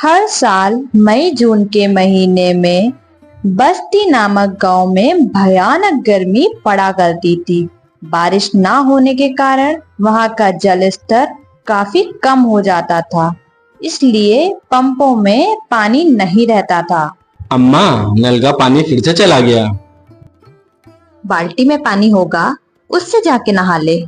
हर साल मई जून के महीने में बस्ती नामक गांव में भयानक गर्मी पड़ा करती थी। बारिश ना होने के कारण वहां का जल स्तर काफी कम हो जाता था, इसलिए पंपों में पानी नहीं रहता था। अम्मा, नल का पानी फिर से चला गया। बाल्टी में पानी होगा, उससे जाके नहा ले।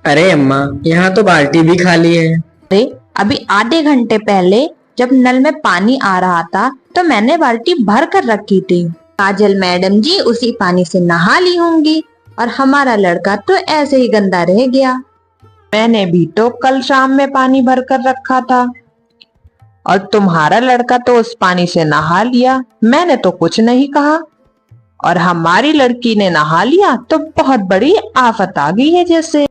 अरे अम्मा, यहाँ तो बाल्टी भी खाली है। अरे अभी आधे घंटे पहले जब नल में पानी आ रहा था तो मैंने बाल्टी भर कर रखी थी। काजल मैडम जी उसी पानी से नहा ली होंगी और हमारा लड़का तो ऐसे ही गंदा रह गया। मैंने भी तो कल शाम में पानी भर कर रखा था और तुम्हारा लड़का तो उस पानी से नहा लिया। मैंने तो कुछ नहीं कहा और हमारी लड़की ने नहा लिया तो बहुत बड़ी आफत आ गई है। जैसे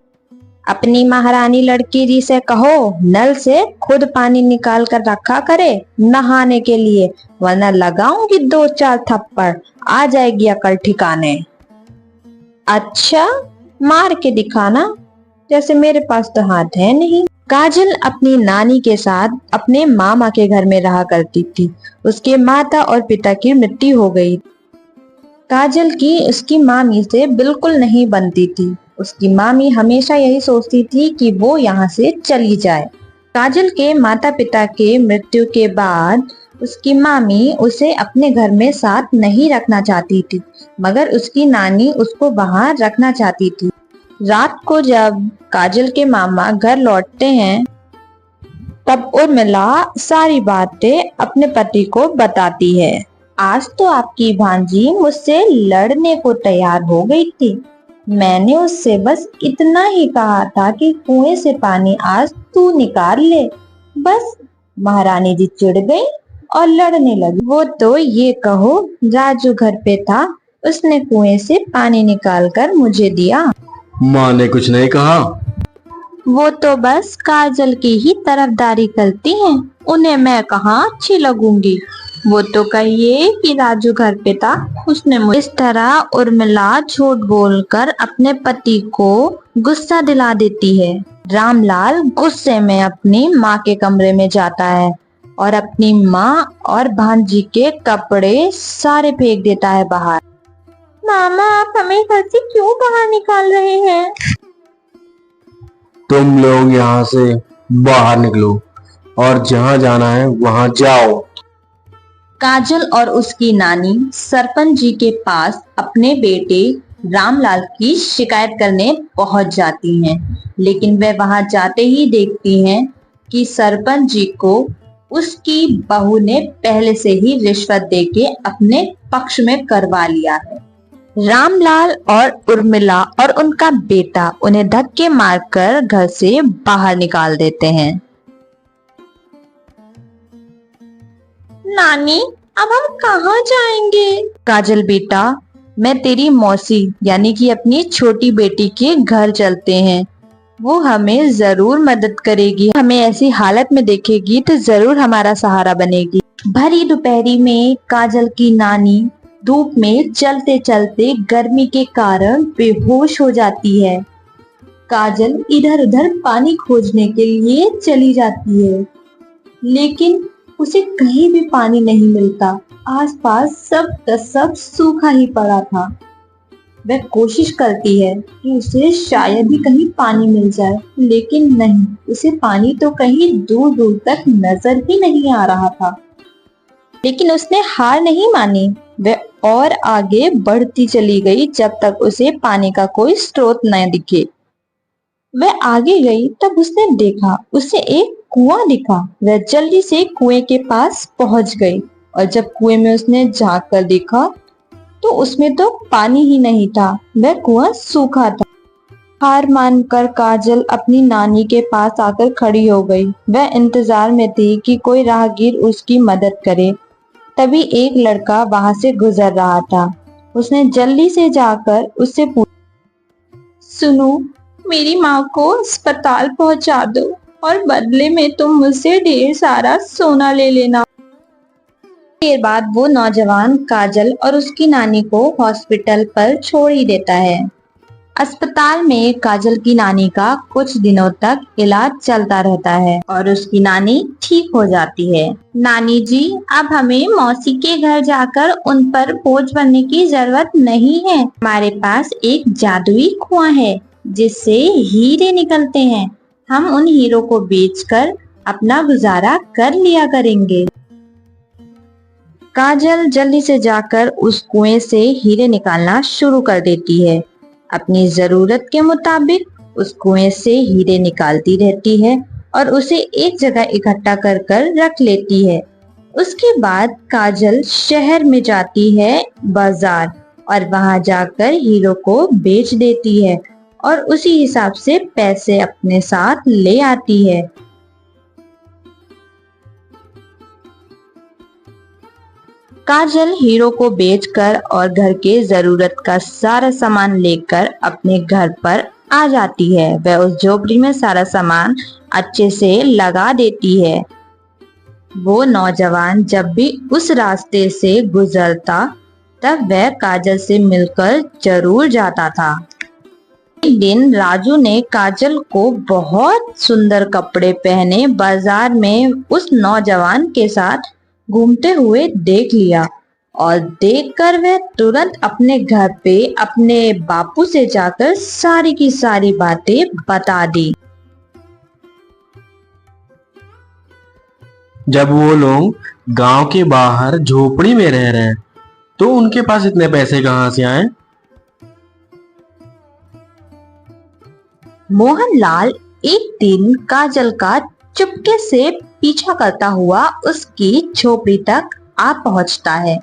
अपनी महारानी लड़की जी से कहो नल से खुद पानी निकाल कर रखा करे नहाने के लिए, वरना लगाऊंगी 2-4 थप्पड़, आ जाएगी अकल ठिकाने। अच्छा, मार के दिखाना, जैसे मेरे पास तो हाथ है नहीं। काजल अपनी नानी के साथ अपने मामा के घर में रहा करती थी। उसके माता और पिता की मृत्यु हो गई। काजल की उसकी मामी से बिल्कुल नहीं बनती थी। उसकी मामी हमेशा यही सोचती थी कि वो यहाँ से चली जाए। काजल के माता पिता के मृत्यु के बाद उसकी मामी उसे अपने घर में साथ नहीं रखना चाहती थी, मगर उसकी नानी उसको वहाँ रखना चाहती थी। रात को जब काजल के मामा घर लौटते हैं तब उर्मिला सारी बातें अपने पति को बताती है। आज तो आपकी भांजी मुझसे लड़ने को तैयार हो गई थी। मैंने उससे बस इतना ही कहा था कि कुएं से पानी आज तू निकाल ले, बस महारानी जी चिढ़ गई और लड़ने लगी। वो तो ये कहो राजू घर पे था, उसने कुएं से पानी निकाल कर मुझे दिया। माँ ने कुछ नहीं कहा। वो तो बस काजल की ही तरफदारी करती हैं, उन्हें मैं कहाँ अच्छी लगूंगी। वो तो कहिए कि राजू घर पे था, उसने मुझे इस तरह उर्मिला झूठ बोलकर अपने पति को गुस्सा दिला देती है। रामलाल गुस्से में अपनी माँ के कमरे में जाता है और अपनी माँ और भांजी के कपड़े सारे फेंक देता है बाहर। मामा, आप हमें घर से क्यों बाहर निकाल रहे हैं? तुम लोग यहाँ से बाहर निकलो और जहाँ जाना है वहाँ जाओ। काजल और उसकी नानी सरपंच जी के पास अपने बेटे रामलाल की शिकायत करने पहुंच जाती हैं, लेकिन वे वहां जाते ही देखती हैं कि सरपंच जी को उसकी बहू ने पहले से ही रिश्वत देके अपने पक्ष में करवा लिया है। रामलाल और उर्मिला और उनका बेटा उन्हें धक्के मारकर घर से बाहर निकाल देते हैं। नानी, अब हम कहाँ जाएंगे? काजल बेटा, मैं तेरी मौसी यानी कि अपनी छोटी बेटी के घर चलते हैं। वो हमें जरूर मदद करेगी, हमें ऐसी हालत में देखेगी तो जरूर हमारा सहारा बनेगी। भरी दोपहरी में काजल की नानी धूप में चलते चलते गर्मी के कारण बेहोश हो जाती है। काजल इधर उधर पानी खोजने के लिए चली जाती है, लेकिन उसे कहीं भी पानी नहीं मिलता। आसपास सब का सब सूखा ही पड़ा था। वह कोशिश करती है कि उसे शायद ही कहीं पानी मिल जाए, लेकिन नहीं, उसे पानी तो कहीं दूर दूर तक नजर ही नहीं आ रहा था। लेकिन उसने हार नहीं मानी। वह और आगे बढ़ती चली गई जब तक उसे पानी का कोई स्रोत न दिखे। वह आगे गई तब उसने देखा उसे एक कुआं दिखा। वह जल्दी से कुएं के पास पहुंच गई और जब कुएं में उसने झांक कर देखा तो उसमें तो पानी ही नहीं था, वह कुआं सूखा था। हार मानकर काजल अपनी नानी के पास आकर खड़ी हो गई। वह इंतजार में थी कि कोई राहगीर उसकी मदद करे। तभी एक लड़का वहां से गुजर रहा था। उसने जल्दी से जाकर उससे पूछा, सुनो, मेरी माँ को अस्पताल पहुंचा दो और बदले में तुम मुझसे ढेर सारा सोना ले लेना। देर बाद वो नौजवान काजल और उसकी नानी को हॉस्पिटल पर छोड़ ही देता है। अस्पताल में काजल की नानी का कुछ दिनों तक इलाज चलता रहता है और उसकी नानी ठीक हो जाती है। नानी जी, अब हमें मौसी के घर जाकर उन पर बोझ बनने की जरूरत नहीं है। हमारे पास एक जादुई कुआं है जिससे हीरे निकलते हैं। हम उन हीरो को बेचकर अपना गुजारा कर लिया करेंगे। काजल जल्दी से जाकर उस कुएं से हीरे निकालना शुरू कर देती है। अपनी जरूरत के मुताबिक उस कुएं से हीरे निकालती रहती है और उसे एक जगह इकट्ठा कर कर रख लेती है। उसके बाद काजल शहर में जाती है बाजार और वहां जाकर हीरो को बेच देती है और उसी हिसाब से पैसे अपने साथ ले आती है। काजल हीरो को बेचकर और घर के जरूरत का सारा सामान लेकर अपने घर पर आ जाती है। वह उस झोपड़ी में सारा सामान अच्छे से लगा देती है। वो नौजवान जब भी उस रास्ते से गुजरता तब वह काजल से मिलकर जरूर जाता था। एक दिन राजू ने काजल को बहुत सुंदर कपड़े पहने बाजार में उस नौजवान के साथ घूमते हुए देख लिया और देखकर वह तुरंत अपने घर पे अपने बापू से जाकर सारी की सारी बातें बता दी। जब वो लोग गांव के बाहर झोपड़ी में रह रहे हैं तो उनके पास इतने पैसे कहाँ से आए? मोहनलाल एक दिन काजल का चुपके से पीछा करता हुआ उसकी झोपड़ी तक आ पहुंचता है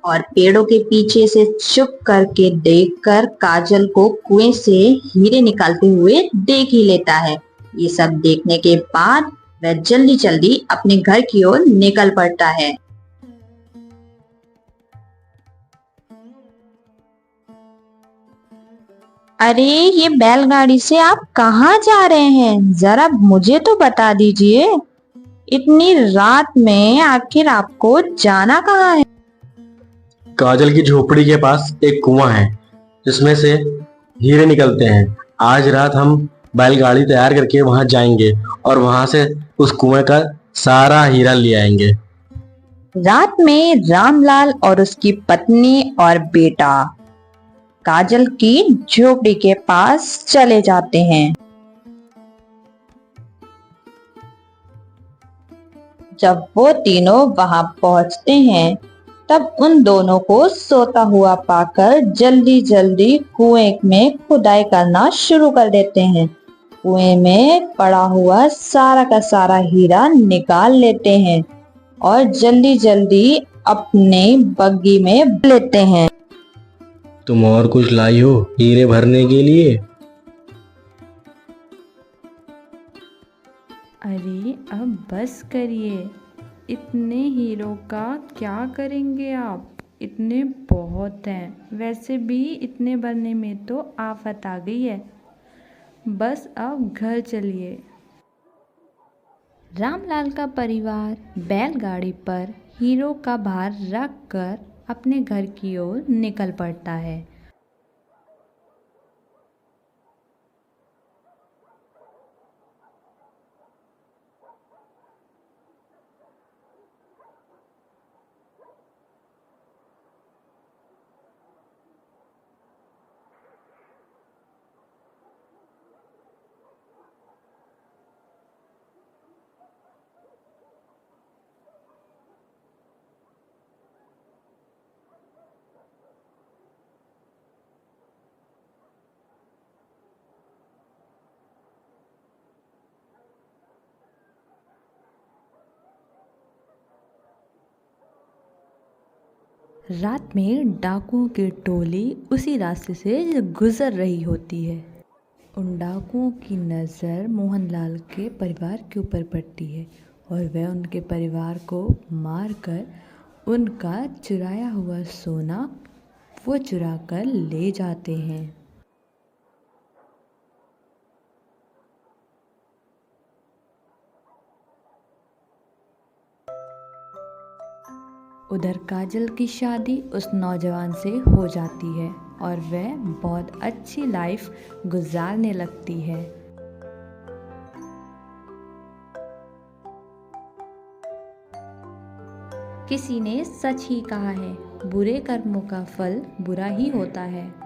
और पेड़ों के पीछे से चुप करके देखकर काजल को कुएं से हीरे निकालते हुए देख ही लेता है। ये सब देखने के बाद वह जल्दी जल्दी अपने घर की ओर निकल पड़ता है। अरे, ये बैलगाड़ी से आप कहाँ जा रहे हैं? जरा मुझे तो बता दीजिए। इतनी रात में आखिर आपको जाना कहाँ है? काजल की झोपड़ी के पास एक कुआं है जिसमें से हीरे निकलते हैं। आज रात हम बैलगाड़ी तैयार करके वहां जाएंगे और वहां से उस कुएं का सारा हीरा ले आएंगे। रात में रामलाल और उसकी पत्नी और बेटा काजल की झोपड़ी के पास चले जाते हैं। जब वो तीनों वहां पहुंचते हैं तब उन दोनों को सोता हुआ पाकर जल्दी जल्दी कुएं में खुदाई करना शुरू कर देते हैं। कुएं में पड़ा हुआ सारा का सारा हीरा निकाल लेते हैं और जल्दी जल्दी अपने बग्गी में लेते हैं। तुम और कुछ लाई हो हीरे भरने के लिए? अरे अब बस करिए, इतने हीरों का क्या करेंगे आप? इतने बहुत हैं। वैसे भी इतने भरने में तो आफत आ गई है। बस अब घर चलिए। रामलाल का परिवार बैलगाड़ी पर हीरो का भार रख कर अपने घर की ओर निकल पड़ता है। रात में डाकुओं की टोली उसी रास्ते से गुजर रही होती है। उन डाकुओं की नज़र मोहनलाल के परिवार के ऊपर पड़ती है और वह उनके परिवार को मारकर उनका चुराया हुआ सोना वो चुरा कर ले जाते हैं। उधर काजल की शादी उस नौजवान से हो जाती है। और वह बहुत अच्छी लाइफ गुजारने लगती है। किसी ने सच ही कहा है, बुरे कर्मों का फल बुरा ही होता है।